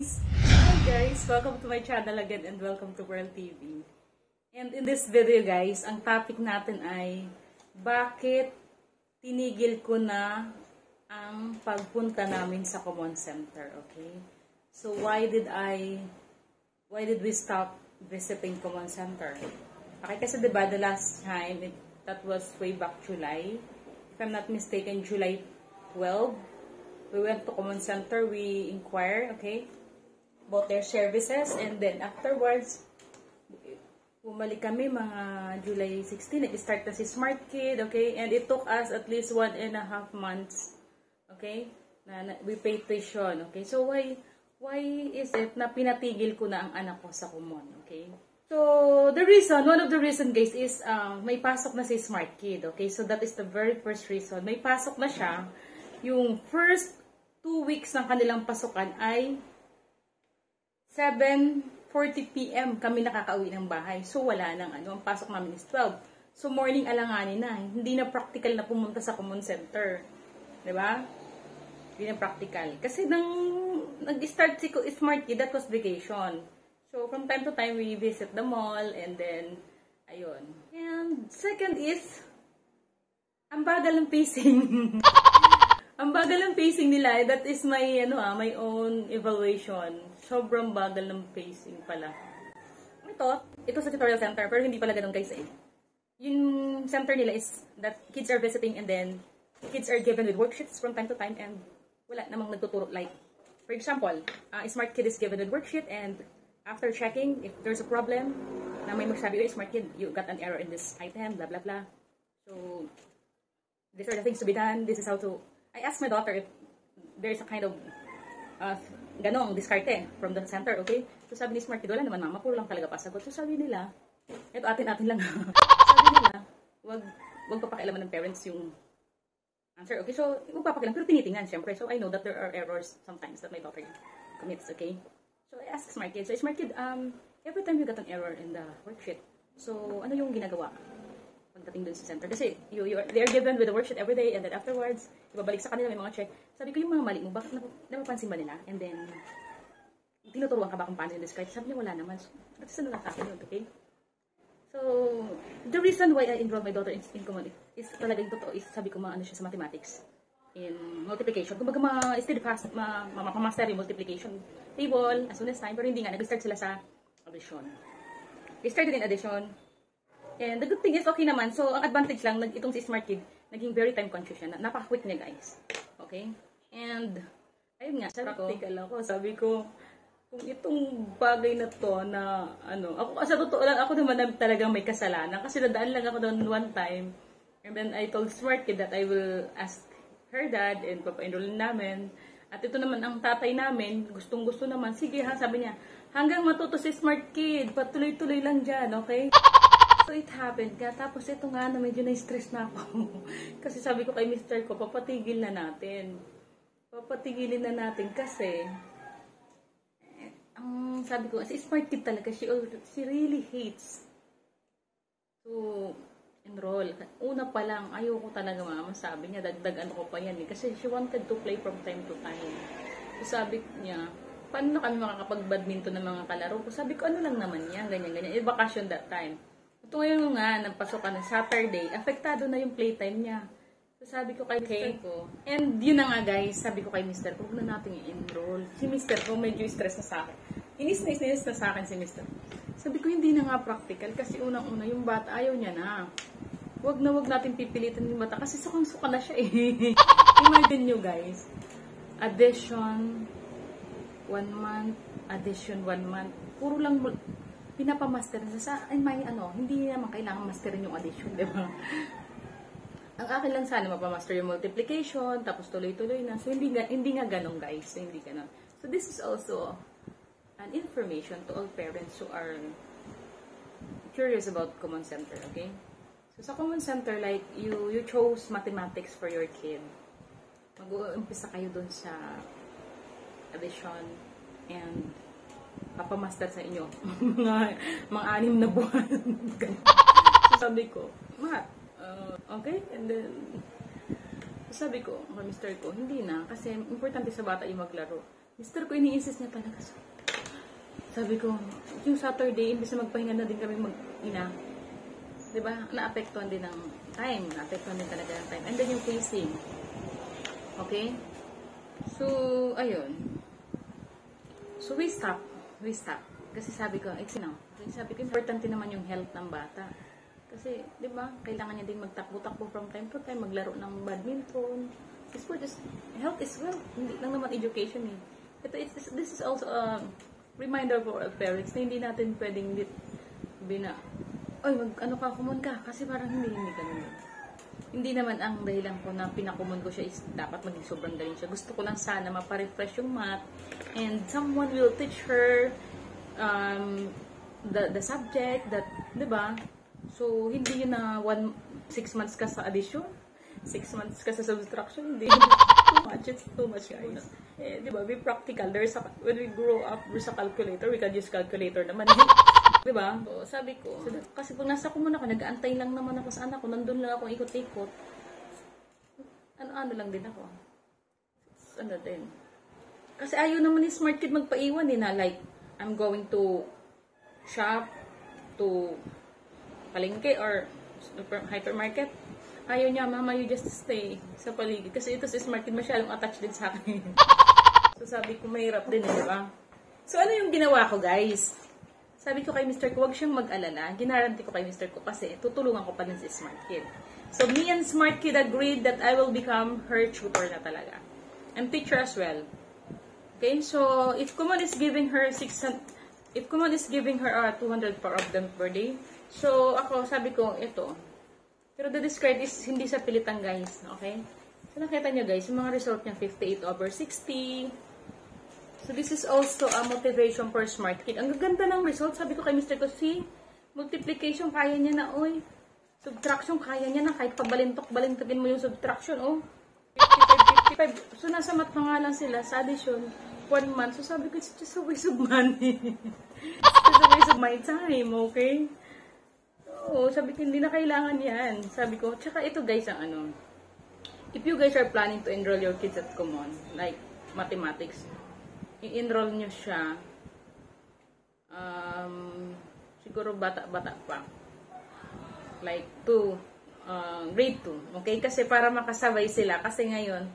Hi guys! Welcome to my channel again and welcome to Pearl TV. And in this video guys, ang topic natin ay bakit tinigil ko na ang pagpunta namin sa common center, okay? So why did we stop visiting common center? Okay, kasi diba the last time, that was way back July. If I'm not mistaken, July 12, we went to common center, we inquired, okay? About their services, and then afterwards bumalik kami mga July 16, nag-start na si Smart Kid, okay, and it took us at least 1.5 months, okay, na we paid tuition, okay. So why is it na pinatigil ko na ang anak ko sa common, okay? So one of the reason guys is may pasok na si Smart Kid, okay. So that is the very first reason. May pasok na siya. Yung first 2 weeks ng kanilang pasukan ay 7:40 PM kami nakakauwi ng bahay. So, wala nang ano. Ang pasok namin is 12. So, morning alanganin na. Hindi na practical na pumunta sa common center. Diba? Hindi na practical. Kasi nag-start si Smart Kid, that was vacation. So, from time to time, we visit the mall and then, ayun. And second is, ang bagal ng pacing. Ang bagal ng pacing nila, that is my my own evaluation. Sobrang bagal ng pacing pala. Ito sa tutorial center, pero hindi pala ganun guys eh. Yung center nila is that kids are visiting and then kids are given with worksheets from time to time and wala namang nagtuturo. Like, for example, Smart Kid is given with worksheet and after checking, if there's a problem, na may magsabi, oh, Smart Kid, you got an error in this item, blah blah blah. So, these are the things to be done, this is how to... I asked my daughter if there's a kind of ganong diskarte from the center, okay? So sabi ni Smart Kid, wala naman mama, puro lang talaga pasagot. So sabi nila, eto atin lang. Sabi nila, wag papakialaman ng parents yung answer, okay? So, magpapakialam, pero tinitingnan syempre. So I know that there are errors sometimes that my daughter commits, okay? So I asked Smart Kid, so Smart Kid, every time you got an error in the worksheet, so ano yung ginagawa pagdating dun sa center? Kasi they are given with the worksheet every day and then afterwards, ibabalik sa kanila, may mga check. Sabi ko, yung mga mali mo, bakit napapansin ba nila? And then, tinuturuan ka ba kung paano yung discard? Sabi niya, wala naman. So, that's ano lang sa akin yun, okay? So, the reason why I enrolled my daughter in common is talagang totoo, is sabi ko, ano siya sa mathematics. In multiplication. Kung baga steadfast, mapamaster yung multiplication table as soon as time, pero hindi nga, nag-start sila sa addition. They started in addition. And the good thing is, okay naman. So, ang advantage lang, itong si Smart Kid, naging very time conscious siya. Napaka-quick niya, guys. Okay? And, ayun nga, sabi ko, kung itong bagay na to, na, ako, sa totoo lang, ako naman talagang may kasalanan. Kasi nadaan lang ako doon one time. And then, I told Smart Kid that I will ask her dad and papa-enroll namin. At ito naman, ang tatay namin, gustong-gusto naman. Sige ha, sabi niya, hanggang matuto si Smart Kid, patuloy-tuloy lang dyan, okay? So, it happened. Kaya tapos ito nga na medyo na-stress na ako. Kasi sabi ko kay Mr. ko, papatigil na natin. Papatigilin na natin kasi ang sabi ko, si Smart Kid talaga, she really hates to enroll. Una pa lang, ayoko talaga mama. Sabi niya, dagdag ano ko pa yan eh. Kasi she wanted to play from time to time. So, sabi niya, paano kami makakapag-badminton ng mga kalaro ko? Sabi ko, ano lang naman yan, ganyan-ganyan. Eh, vacation that time. Ito ngayon nga, nagpasok ka ng Saturday, apektado na yung playtime niya. So sabi ko kay Mr. ko, and yun na nga guys, sabi ko kay Mr. ko, huwag na natin i-enroll. Si Mr. ko medyo stress na sa akin. Inis na sa akin si Mr. Sabi ko, hindi na nga practical kasi unang-una yung bata, ayaw niya na. Huwag natin pipilitan yung bata kasi sukang-suka na siya eh. Imagine nyo guys, addition 1 month, addition 1 month, puro lang pinapamaster sa hindi naman kailangan masterin yung addition, di ba? Ang akin lang sana mapamaster yung multiplication, tapos tuloy-tuloy na. So, hindi nga ganun, guys. So, hindi ganun. So, this is also an information to all parents who are curious about common center, okay? So, sa common center, like, you chose mathematics for your kid. Mag-uumpisa kayo dun sa addition and papamaster sa inyo. mga 6 na buwan. So, sabi ko, okay? And then, sabi ko, Mr. ko, hindi na. Kasi importante sa bata yung maglaro. Mister ko, ini-insist niya talaga. Sabi ko, yung Saturday, imbes na magpahinga na din kami mag-ina. Diba? Naapektuhan din ng time. Naapektuhan din talaga ng time. And then yung pacing. Okay? So, ayun. So, we stop. Kasi sabi ko, sabi ko, important din naman yung health ng bata. Kasi, di ba, kailangan niya din magtakbo-takbo from time to time, maglaro ng badminton. Health is wealth. Hindi lang naman education eh. This is also a reminder for all parents na hindi natin pwedeng ano ka, kumon ka. Kasi parang hindi ka naman. Hindi naman ang dahilan ko na pinakumon ko siya is dapat maging sobrang galing siya. Gusto ko lang sana maparefresh yung math and someone will teach her the subject that, di ba? So, hindi yun na 6 months ka sa addition, 6 months ka sa subtraction, hindi. It's too much, guys. Eh, di ba? Be practical. When we grow up, there's a calculator. We can use calculator naman. Di ba? So, sabi ko, kasi pag nasa kumun ako, nag-aantay lang naman ako sa anak ko, nandun lang ako ikot-ikot. Ano lang din ako. Ano din. Kasi ayaw naman ni smart kid magpaiwan eh, na like, I'm going to shop, to palengke or hypermarket. Ayaw niya, mama, you just stay sa paligid. Kasi ito si smart kid masyadong attached din sa akin. So sabi ko, mahirap din, di ba? So ano yung ginawa ko, guys? Sabi ko kay Mr. ko, huwag siyang mag-alala. Ginaranti ko kay Mr. ko kasi tutulungan ko pa din si smart kid. So me and smart kid agreed that I will become her tutor na talaga. And teacher as well. Okay, so if Kumon is giving her 200 per of them per day, so ako, sabi ko, ito. Pero the discard is hindi sa pilitan, guys. Okay? So nakita nyo, guys, yung mga result niya, 58/60. So this is also a motivation for smart kid. Ang gaganda ng result. Sabi ko kay Mr. ko, see, multiplication, kaya niya na, oy. Subtraction, kaya niya na. Kahit pabalintok-balintogin mo yung subtraction, oh. 55. So nasa math na nga lang sila sa addition. 1 month. So sabi ko, it's just a waste of money. It's just a waste of my time, okay? So, sabi ko, hindi na kailangan yan. Sabi ko, tsaka ito guys, ang ano. If you guys are planning to enroll your kids at Kumon, like mathematics, i-enroll nyo siya, siguro bata-bata pa. Like grade 2. Okay? Kasi para makasabay sila. Kasi ngayon,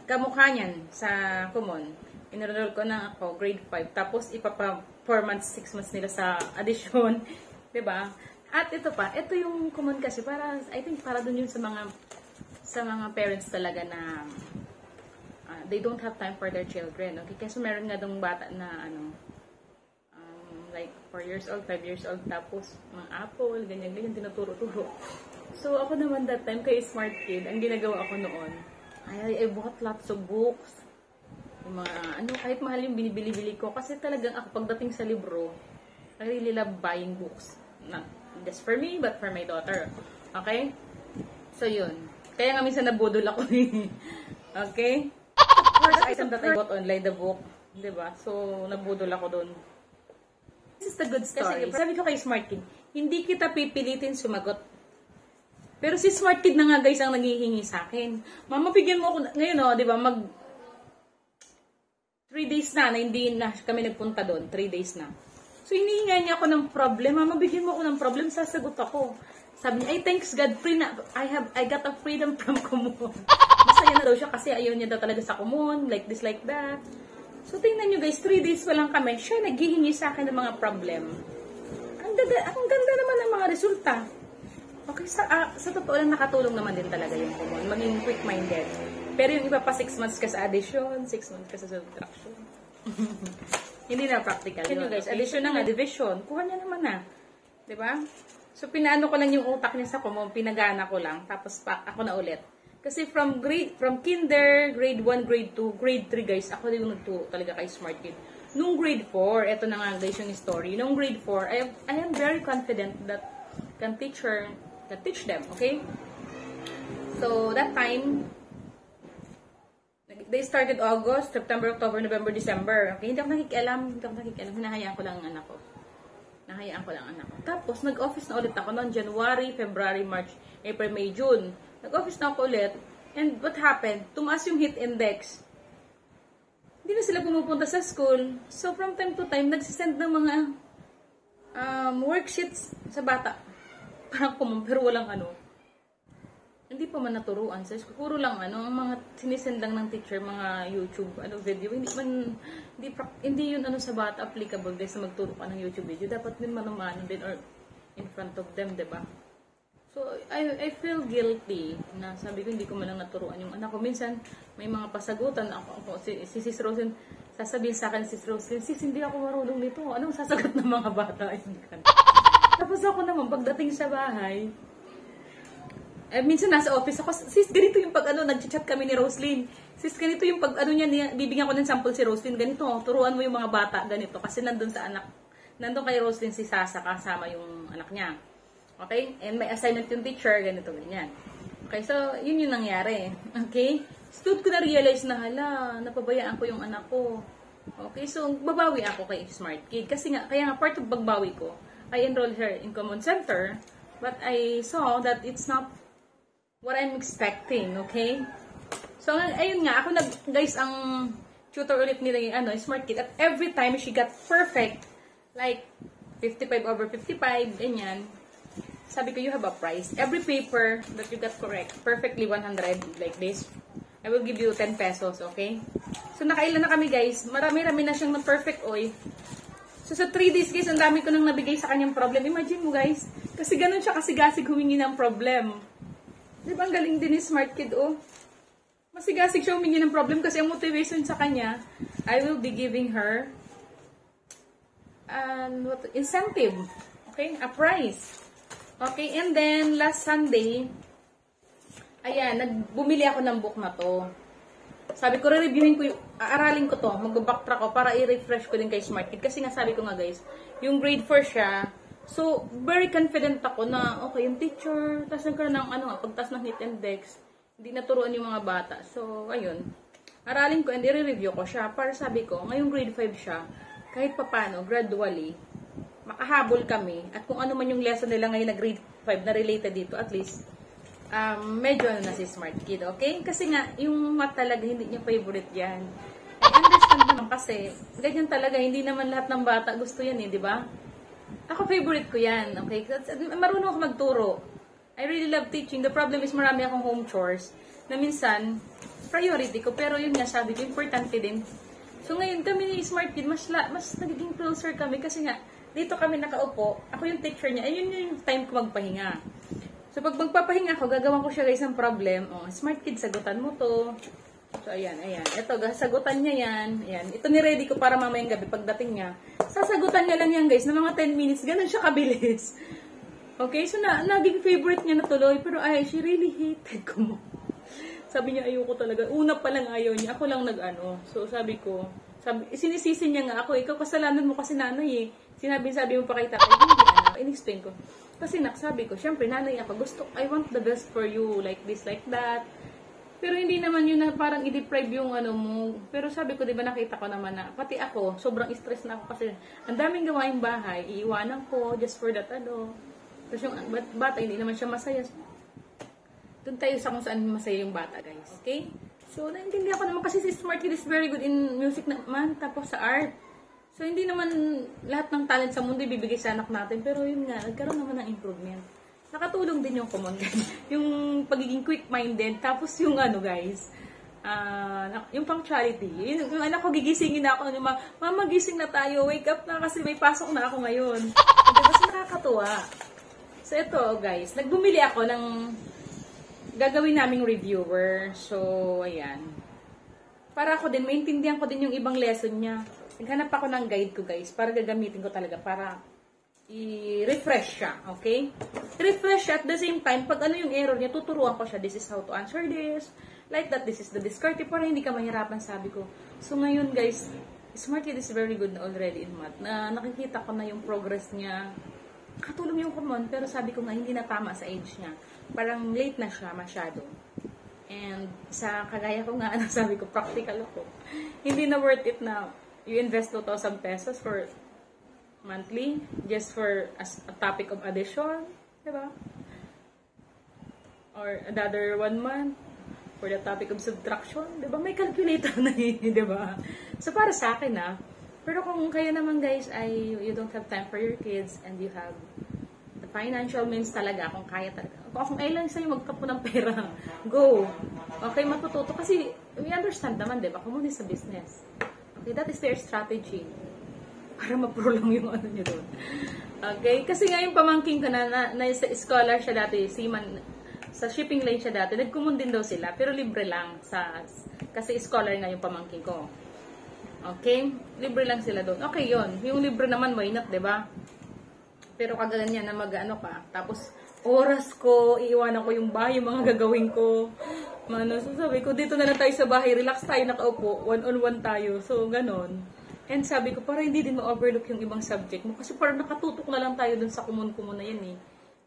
kamukha niyan sa Kumon. Enroll ko na ako, grade 5. Tapos, ipapa 4 months, 6 months nila sa addition. Diba? At ito pa, ito yung Kumon kasi para, I think para dun yun sa mga parents talaga na they don't have time for their children. Okay? Kasi meron nga dong bata na like 4 years old, 5 years old, tapos mga apple, ganyan-ganyan, tinuturo-turo. So, ako naman that time, kay smart kid, ang ginagawa ko noon, I bought lots of books. Yung mga, kahit mahal yung binibili-bili ko. Kasi talagang ako, pagdating sa libro, I really love buying books. Not just for me, but for my daughter. Okay? So, yun. Kaya nga minsan nabudol ako. Okay? First item that I bought online, the book. Diba? So, nabudol ako dun. This is the good story. Kasi, sabi ko kay Smart Kid, hindi kita pipilitin sumagot. Pero si Smart Kid na nga guys ang naghihingi sa akin. Mama, bigyan mo ako, ngayon di ba, 3 days na hindi na kami nagpunta doon. 3 days na. So, hinihinga niya ako ng problem. Mama, bigyan mo ako ng problem, sasagot ako. Sabi niya, ay, thanks God, free na. I got a freedom from Kumon. Masaya na daw siya kasi ayaw niya daw talaga sa Kumon, like this, like that. So, tingnan nyo guys, 3 days pa lang kami. Siya naghihingi sa akin ng mga problem. Ang ganda naman ng mga resulta. Okay, sa totoo lang nakatulong naman din talaga yung Kumon. Maging quick-minded. Pero yung iba pa 6 months ka sa addition, 6 months ka sa subtraction. Hindi na practical. Yun guys, addition na nga, division. Kuha niya naman na. Diba? So, pinaano ko lang yung utak niya sa Kumon, pinagana ko lang, tapos ako na ulit. Kasi from kinder, grade 1, grade 2, grade 3 guys, ako din yung nagturo talaga kay Smart Kid. Nung grade 4, eto na nga guys yung story. Nung grade 4, I am very confident that can teach them, okay? So, that time, they started August, September, October, November, December. Okay, hindi ako nakikialam. Hinahayaan ko lang ang anak ko. Tapos, nag-office na ulit ako noong January, February, March, April, May, June. Nag-office na ako ulit. And what happened? Tumaas yung heat index. hindi na sila pumupunta sa school. So, from time to time, nagsisend ng mga worksheets sa bata. Parang common, pero walang ano. Hindi pa man naturuan sa school. Puro lang ang mga sinisend lang ng teacher, mga YouTube, video. Hindi yun sa bata applicable din sa magturo ka ng YouTube video. Dapat din manumano din or in front of them, diba? So, I feel guilty na sabi ko, hindi ko man lang naturuan yung anak ko. Minsan, may mga pasagutan. Si Sis Rosin, sasabihin sa akin si Sis Rosin, Sis, hindi ako marunong nito. Anong sasagot ng mga bata? Tapos ako naman, pagdating sa bahay, minsan nasa office ako, Sis, ganito yung nag-chat kami ni Roslyn. Sis, ganito yung bibigyan ko ng sample si Roslyn, ganito, turuan mo yung mga bata, ganito. Kasi nandun kay Roslyn si Sasa, kasama yung anak niya. Okay? And may assignment yung teacher, ganito, ganyan. Okay, so, yun yung nangyari. Okay? Doon ko na-realize na, napabayaan ko yung anak ko. Okay, so, babawi ako kay Smart Kid. Kasi kaya nga, part of pagbawi ko, I enrolled her in Common Center, but I saw that it's not what I'm expecting, okay? So, ayun nga, ako guys, ang tutor ulit nila yung Smart Kid, at every time she got perfect, like, 55/55, ganyan, sabi ko, you have a prize. Every paper that you got correct, perfectly 100, like this, I will give you 10 pesos, okay? So, nakailan na kami, guys. Marami-rami na siyang perfect, oy. So, sa 3 days, guys, ang dami ko nang nabigay sa kanyang problem. Imagine mo, guys. Kasi ganun siya kasigasig humingi ng problem. Di ba, ang galing din ni Smart Kid, oh. Masigasig siya humingi ng problem kasi ang motivation sa kanya, I will be giving her incentive. Okay? A prize. Okay, and then, last Sunday, ayan, bumili ako ng book na to. Sabi ko, re-reviewin ko, aaralin ko to, mag-backtrack ko para i-refresh ko din kay Smart Kid. Kasi nga, sabi ko nga guys, yung grade 4 siya, so, very confident ako na, okay, yung teacher, tapos nagkaroon ng, pagtas ng hit index, hindi naturuan yung mga bata. So, ayun, aralin ko and i-review ko siya, para sabi ko, ngayong grade 5 siya, kahit papano, gradually, makahabol kami, at kung ano man yung lesson nila ngayon na grade 5 na related dito, at least, medyo na si Smart Kid, okay? Kasi nga, yung math talaga, hindi niya favorite yan. I understand naman kasi, ganyan talaga, hindi naman lahat ng bata gusto yan di ba? Ako, favorite ko yan, okay? Marunong ako magturo. I really love teaching. The problem is marami akong home chores, na minsan, priority ko, pero yun nga, sabi ko, importante din. So, ngayon, kami ni Smart Kid, mas nagiging closer kami, kasi nga, dito kami nakaupo, ako yung teacher niya, ayun yung time ko magpahinga. So, pag magpapahinga ako, gagawan ko siya guys ng problem. Smart Kid, sagutan mo to. So, ayan. Ito, sagutan niya yan. Ayan. Ito ni-ready ko para mamayang gabi pagdating niya. Sasagutan niya lang yan guys, na mga 10 minutes. Ganun siya kabilis. Okay, so naging favorite niya na tuloy. Pero she really hated ko. Sabi niya, ayoko talaga. Una pa lang ayaw niya. Ako lang So, sabi ko, sinisisi niya nga ako, ikaw kasalanan mo kasi nanay Sabi mo pa kay tatay, hindi in-explain ko. Kasi sabi ko, syempre nanay ako, I want the best for you, like this, like that. Pero hindi naman yun na parang i-deprive yung mo. Pero sabi ko, di ba nakita ko naman na, pati ako, sobrang stress na ako kasi ang daming gawaing bahay, iiwanan ko just for that Tapos yung bata, hindi naman siya masaya. Doon tayo sa kung saan masaya yung bata, guys. Okay? So, naintindihan ko naman kasi si Smart Kid is very good in music naman, tapos sa art. So, hindi naman lahat ng talent sa mundo ibibigay sa anak natin. Pero yun nga, nagkaroon naman ng improvement. Nakatulong din yung common guys. Yung pagiging quick-minded. Tapos yung guys, yung punctuality. Yung anak ko, gigisingin na ako. Mama, gising na tayo. Wake up na kasi may pasok na ako ngayon. Kasi nakakatuwa. So, ito guys, nagbumili ako ng gagawin naming reviewer. So, ayan. Para ako din, maintindihan ko din yung ibang lesson niya. Naghanap ako ng guide ko guys, para gagamitin ko talaga, para i-refresh siya, okay? Refresh siya at the same time, pag yung error niya, tuturuan ko siya, this is how to answer this, like that, this is the discard, para hindi ka mahirapan, sabi ko. So ngayon guys, Smart Kid is very good already in math, na nakikita ko na yung progress niya, katulong yung common, pero sabi ko nga, hindi na tama sa age niya. Parang late na siya, masyado. And sa kagaya ko nga, sabi ko, practical ako. Hindi na worth it na you invest 2,000 pesos for monthly, just for a topic of addition, diba? Or another 1 month. for the topic of subtraction, di ba? May calculator na yun, di ba? So, para sa akin, pero kung kayo naman guys ay you don't have time for your kids and you have the financial means talaga, kung kaya talaga. Kung ay lang sa'yo magkapo ng pera, go. Okay, matututo. Kasi we understand naman, di ba? Kung sa business. Okay, that is their strategy. Para ma-pro lang yung ano nyo doon. Okay? Kasi nga yung pamangking ko na sa scholar siya dati, sa shipping line siya dati, nagkumun din daw sila, pero libre lang. Kasi scholar nga yung pamangking ko. Okay? Libre lang sila doon. Okay, yun. Yung libre naman, why not, diba? Pero kaganyan na mag-ano ka. Tapos, oras ko, iiwanan ko yung bahay, yung mga gagawin ko. So sabi ko, dito na lang tayo sa bahay, relax tayo, nakaupo, one-on-one tayo. So, ganon. And sabi ko, para hindi din ma-overlook yung ibang subject mo. Kasi parang nakatutok na lang tayo dun sa kumun-kumun na yan eh.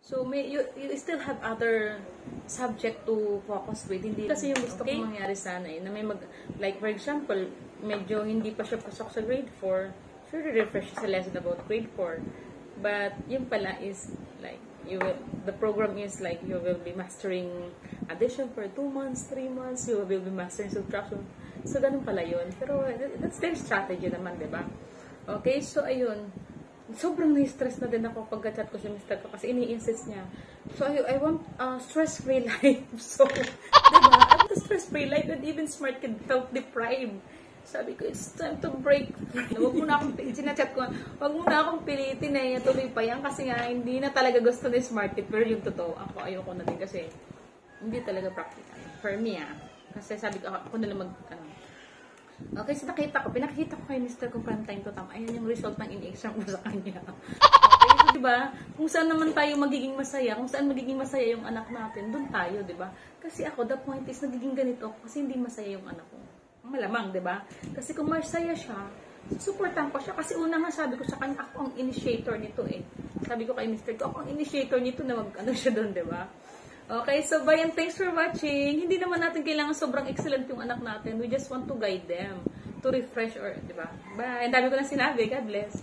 So, you still have other subject to focus with. Hindi kasi yung gusto ko mangyari sana eh. Na may like for example, medyo hindi pa siya pasok sa grade 4. Sure, refresh sa lesson about grade 4. But, yung pala is like, the program is like, you will be mastering addition for 2 months, 3 months. You will be mastering subtraction. So, ganun pala yun. Pero, that's their strategy naman, diba? Okay, so, ayun. Sobrang na-stress na din ako pagka-chat ko sa mister ko kasi ini-insist niya. So, I want stress-free life. So, diba? I want a stress-free life and even smart kid felt deprived. Sabi ko, it's time to break free. Huwag mo na akong sinachat ko, huwag mo na akong pilitin na tuloy pa yan kasi nga hindi na talaga gusto ni smart kid. Pero yung totoo, ako ayoko na din kasi hindi talaga practical. For me, kasi sabi ko, ako na lang okay, so pinakita ko kay Mr. kung paano time to time. Ayan yung result ng in-exam ko sa kanya. Okay, so diba, kung saan naman tayo magiging masaya, kung saan magiging masaya yung anak natin, doon tayo, diba? Kasi ako, the point is, nagiging ganito ako kasi hindi masaya yung anak ko. Malamang, diba? Kasi kung masaya siya, susuportan ko siya. Kasi una nga sabi ko sa kanya, ako ang initiator nito eh. Sabi ko kay Mr. ko, ako ang initiator nito na mag-ano siya doon, diba? Okay, so bye and thanks for watching. Hindi naman natin kailangan sobrang excellent yung anak natin. We just want to guide them to refresh or, diba? Bye. Ang dami ko lang sinabi. God bless.